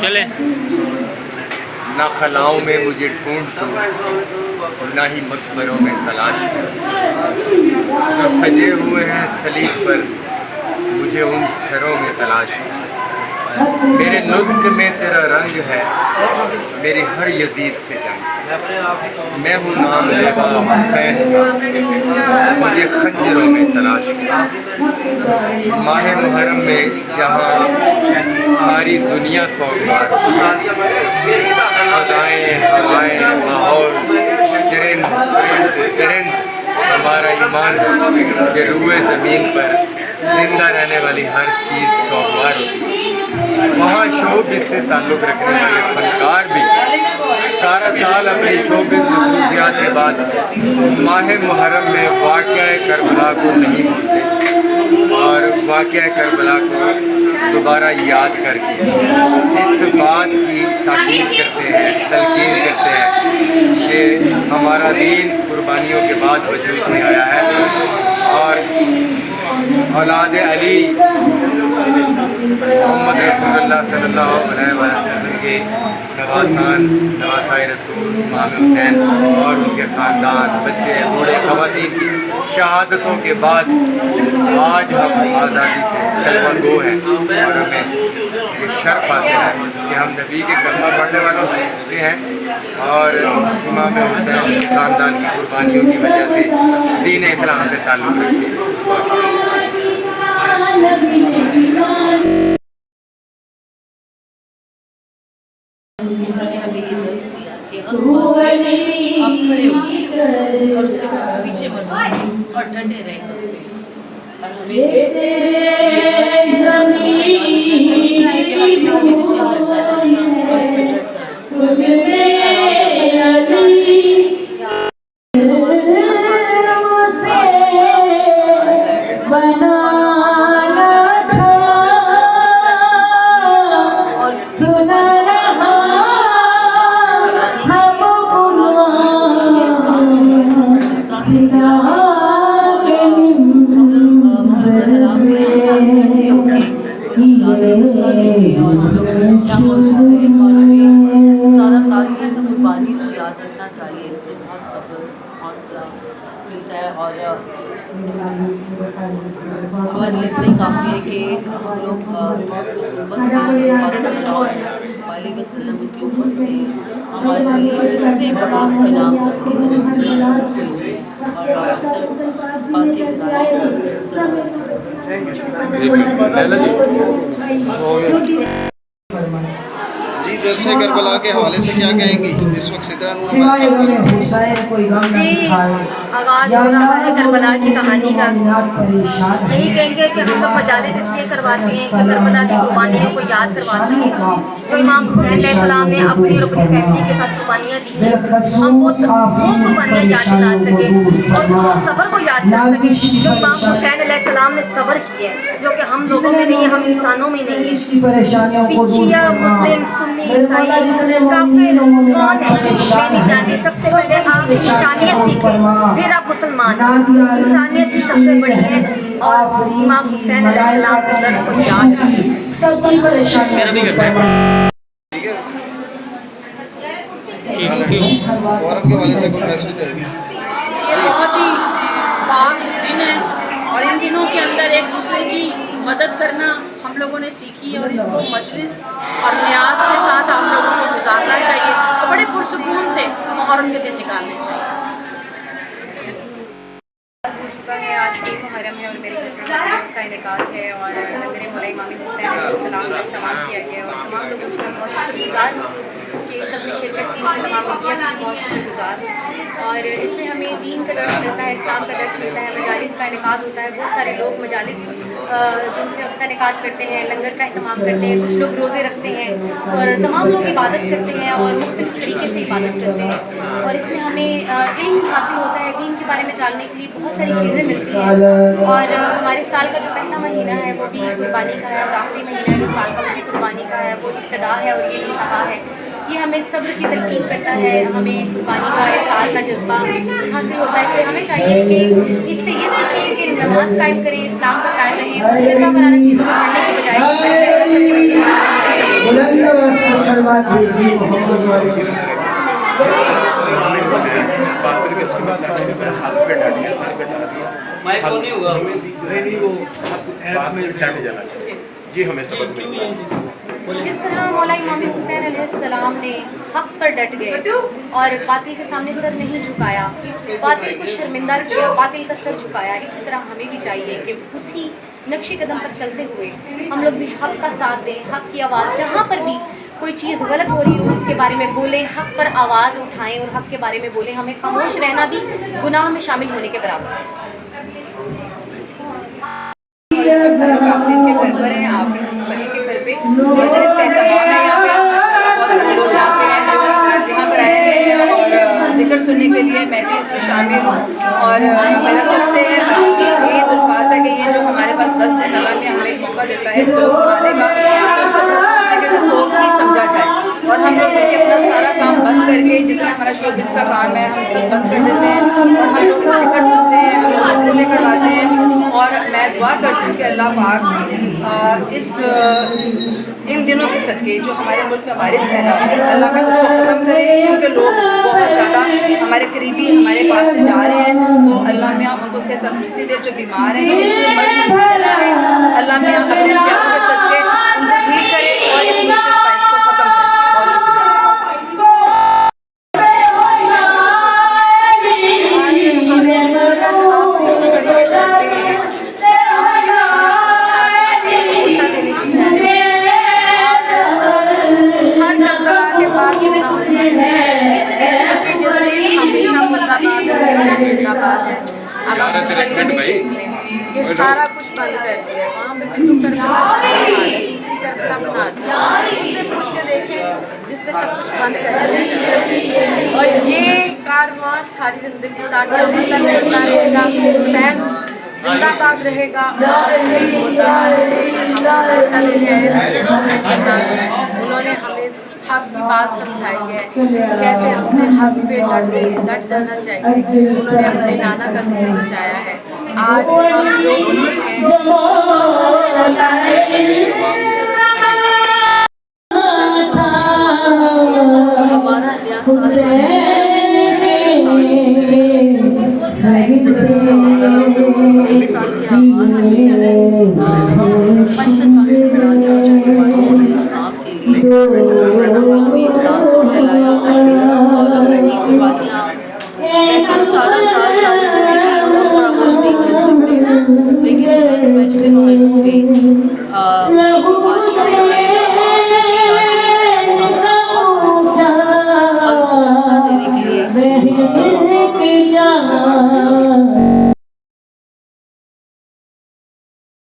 चले। ना खलाओं में मुझे ढूंढ दो, ना ही मकबरों में तलाश दो। जो सजे हुए हैं सलीब पर, मुझे उन सरों में तलाश है। मेरे नुत्क में तेरा रंग है, मेरी हर यजीद से जंग। मैं हूँ नाम लेवा हुसैन का, मुझे खंजरों में तलाश है। माह मुहर्रम में जहाँ सारी दुनिया सौगात, सदाएँ हवाएँ माहौल चरिंद हमारा ईमान है कि रूए ज़मीन पर जिंदा रहने वाली हर चीज़ सौगवार होती है। वहाँ शोबिस से ताल्लुक़ रखने वाले फनकार भी सारा साल अपनी शोबिस मसरूफियात के बाद माह मुहर्रम में वाक़या करबला को नहीं भूलते और वाक़या करबला को दोबारा याद करके इस बात की ताकीद करते हैं, तलकीन करते हैं कि हमारा दीन कुर्बानियों के बाद वजूद में आया है और औलाद अली मोहम्मद रसूलुल्लाह सल्लल्लाहु अलैहि वसल्लम के नवासाए रसूल इमाम हुसैन और उनके ख़ानदान, बच्चे, बूढ़े, ख़वातीन की शहादतों के बाद आज हम आज़ादी से कलमा गो हैं और हमें ये शर्फ हासिल है कि हम नबी के कलमा पढ़ने वालों से हैं और इमाम हुसैन ख़ानदान की कुर्बानियों की वजह से दीन इस्लाम से ताल्लुक़ रखते हैं। उन्होंने हमें ये दर्स दिया कि हर बात में आप खड़े हो जाए और उससे पीछे मत और डटे रहे और हमें ये दर्स इस चाहिए कि हम से लेडरशिप करना चाहिए और उसमें डट जाए। कुर्बानी को याद रखना चाहिए, इससे बहुत सब्र हौसला मिलता है और हमारे लिए इतना ही काफ़ी है कि हम लोग वाले वसल्लम की उम्मत से हमारे लिए इससे बड़ा इनाम की तरफ से जी दरसे करबला के हवाले से क्या कहेंगी? इस वक्त सिदरा नूर हमारे साथ जी आगाज़ हो रहा है करबला की कहानी का। यही कहेंगे कि हम लोग मजालिस इसलिए करवाते हैं कि करबला की कुर्बानियों को याद करवा सकें। जो इमाम हुसैन अलैहिस्सलाम ने अपनी और अपनी फैमिली के साथ कुर्बानियाँ दी हैं, हम वो कुर्बानियाँ याद दिला सकें और उस सब्र को याद कर सकें जो इमाम हुसैन अलैहिस्सलाम ने सब्र किया है, जो कि हम लोगों में नहीं है, हम इंसानों में नहीं है। शिया मुस्लिम सुन्नी ईसाई काफिर कौन है मैं नहीं जानती। सबसे पहले आप इंसानियत सीखें, फिर आप मुसलमान। इंसानियत ही सबसे बड़ी है और इमाम हुसैन अलैहिस्सलाम के दर्स को याद रखें। मुहर्रम के वाले से कुछ मैसेज दें। ये बहुत ही पाक दिन है और इन दिनों के अंदर एक दूसरे की मदद करना हम लोगों ने सीखी और इसको मजलिस और न्याज के साथ हम लोगों को गुजारना चाहिए और बड़े पुरसुकून से मुहर्रम के दिन निकालने चाहिए। हो चुका है, आज 3 मुहर्रम है और मेरे घर पर मजलिस का इनेकाद है और लंगर मौला इमाम हुसैन अलैहिस्सलाम का तमाम किया गया और तमाम लोगों की मैं बहुत शुक्रगुजार हूँ कि सब ने शिरकत की, इसमें तमाम मीडिया की बहुत शुक्रगुजार हूँ। और इसमें हमें दीन का दर्स मिलता है, इस्लाम का दर्स मिलता है, मजालिस का इनेकाद होता है। बहुत सारे लोग मजालिस जिनसे उसका इनेकाद करते हैं, लंगर का अहतमाम करते हैं, कुछ लोग रोज़े रखते हैं और तमाम लोग इबादत करते हैं और मुख्तलिफ तरीके से इबादत करते हैं और इसमें हमें इल्म हासिल होता है, दीन के बारे में जानने के लिए बहुत सारी चीज़ें मिलती हैं और हमारे साल का जो पहला महीना है वो भी कुर्बानी का है, और आखिरी महीना है जो साल का वो भी कुर्बानी का है। वो इब्तिदा है और ये इंतहा है। ये हमें सब्र की तलकीन करता है, हमें कुर्बानी का एहसास का जज्बा हासिल होता है। इससे हमें चाहिए कि इससे ये सीखें कि नमाज कायम करें, इस्लाम पर कायम रहें, और फिरका वराना चीज़ों को पढ़ने के बजाय बात करके उसके बाद हाथ पे डाल दिया, सर पे डाल दिया, माइक तो नहीं हुआ, नहीं वो बात में डाल जाना चाहिए। ये हमें सबक मिलता है। जिस तरह मौला इमाम हुसैन अलैहिस्सलाम ने हक पर डट गए और बातिल के सामने सर नहीं झुकाया, बातिल को शर्मिंदा किया, बातिल का सर झुकाया, इसी तरह हमें भी चाहिए कि उसी नक्शे कदम पर चलते हुए हम लोग भी हक का साथ दें, हक की आवाज़ जहाँ पर भी कोई चीज़ गलत हो रही हो उसके बारे में बोलें, हक पर आवाज़ उठाएं और हक के बारे में बोलें। हमें खामोश रहना भी गुनाह में शामिल होने के बराबर है। और इस वक्त हम लोग आफरीन के घर पर हैं, आफरीन वली के घर पे मजलिस का एहतमाम है। यहाँ पे बहुत सारे लोग यहाँ पे हैं जो यहाँ पर आए हुए हैं और जिक्र सुनने के लिए मैं भी इसमें शामिल हूँ। और मेरा सबसे ये दरख्वास्त है कि ये जो हमारे पास 10 दिन अल्लाह ने हमें एक मौका देता है सोख बनाने का, तो उसको तरीके से सोख ही समझा जाए। और हम लोग करके अपना सारा काम बंद करके, जितना हमारा शोबिस का काम है हम सब बंद कर देते हैं और हम लोग जिक्र सुनते हैं, हम लोग मजलिसें करवाते हैं। और मैं दुआ करती हूँ कि अल्लाह पाक इस इन दिनों के सदके जो हमारे मुल्क में वारिस फैला है, अल्लाह में उसको ख़त्म करे, क्योंकि लोग बहुत ज़्यादा हमारे करीबी हमारे पास से जा रहे हैं। तो अल्लाह में उनको से तंदुरुस्ती दे, जो बीमार हैं, जो इस मर्ज़ में मुब्तला है, अल्लाह में अपने प्यारों के सदके उनको ठीक करे और इस मुल्क से इस वाइस को ख़त्म करे। ये सारा कुछ बंद कर दिया, वहाँ पे भी तो करबला दूसरी करबला बना दिया। उससे पूछ के देखें जिसपे सब कुछ बंद कर दिया। और ये कारवां सारी जिंदगी ताकि अभी तक चलता रहेगा, हुसैन जिंदाबाद रहेगा और उन्होंने हमें हक की बात समझाई है, कैसे अपने हक पे डट जाना चाहिए। उन्होंने अपने नाना का दिल बचाया है। आज हम जो बुजुर्ग हमारा इस्लाम को फैलाया और उनकी कुर्बानियाँ ऐसे तो सारा साल सारी जिंदगी हम फरामोश नहीं कर सकते, लेकिन स्पेशली मोमेंटों पे